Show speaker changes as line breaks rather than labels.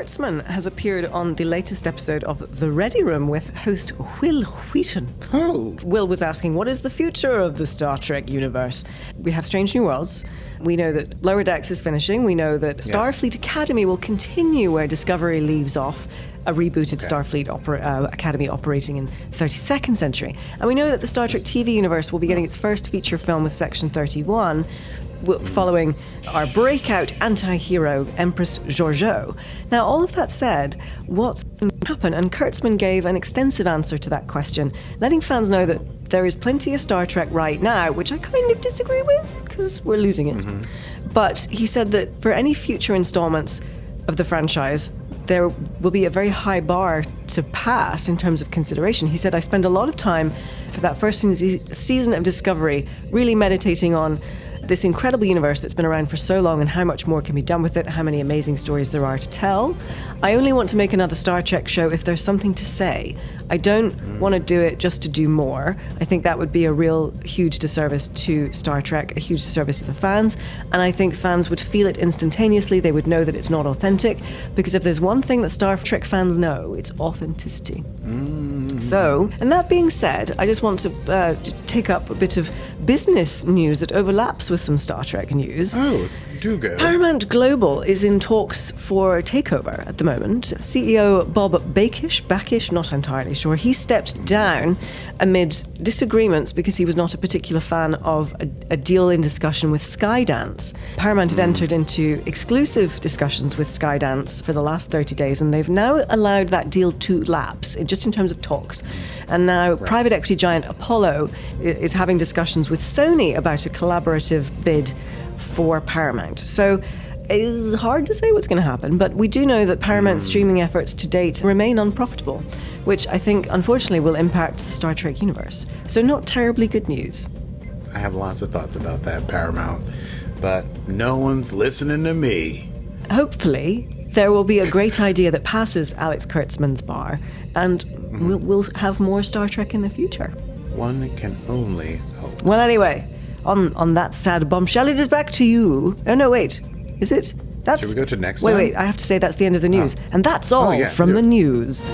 Kurtzman has appeared on the latest episode of The Ready Room with host Wil Wheaton.
Oh.
Will was asking, what is the future of the Star Trek universe? We have Strange New Worlds. We know that Lower Decks is finishing. We know that Starfleet Academy will continue where Discovery leaves off, a rebooted Starfleet Academy operating in 32nd century. And we know that the Star Trek TV universe will be getting its first feature film with Section 31, following our breakout anti-hero, Empress Georgiou. Now, all of that said, what's going to happen? And Kurtzman gave an extensive answer to that question, letting fans know that there is plenty of Star Trek right now, which I kind of disagree with, because we're losing it. But he said that for any future installments of the franchise, there will be a very high bar to pass in terms of consideration. He said, I spend a lot of time for that first season of Discovery really meditating on this incredible universe that's been around for so long and how much more can be done with it, how many amazing stories there are to tell. I only want to make another Star Trek show if there's something to say. I don't want to do it just to do more. I think that would be a real huge disservice to Star Trek, a huge disservice to the fans, and I think fans would feel it instantaneously. They would know that it's not authentic, because if there's one thing that Star Trek fans know, it's authenticity. So, and that being said, I just want to take up a bit of business news that overlaps with some Star Trek news.
Oh, do go.
Paramount Global is in talks for a takeover at the moment. CEO Bob Bakish, not entirely sure, he stepped down amid disagreements because he was not a particular fan of a deal in discussion with Skydance. Paramount had entered into exclusive discussions with Skydance for the last 30 days, and they've now allowed that deal to lapse, just in terms of talks. And now private equity giant Apollo is having discussions with Sony about a collaborative bid for Paramount. So it's hard to say what's going to happen, but we do know that Paramount's streaming efforts to date remain unprofitable, which I think, unfortunately, will impact the Star Trek universe. So not terribly good news.
I have lots of thoughts about that, Paramount, but no one's listening to me.
Hopefully, there will be a great idea that passes Alex Kurtzman's bar, and we'll have more Star Trek in the future.
One can only hope.
Well, anyway, on that sad bombshell, it is back to you. Oh, no, wait. Is it?
Should we go to next
Wait,
time?
I have to say that's the end of the news. And that's all from the news.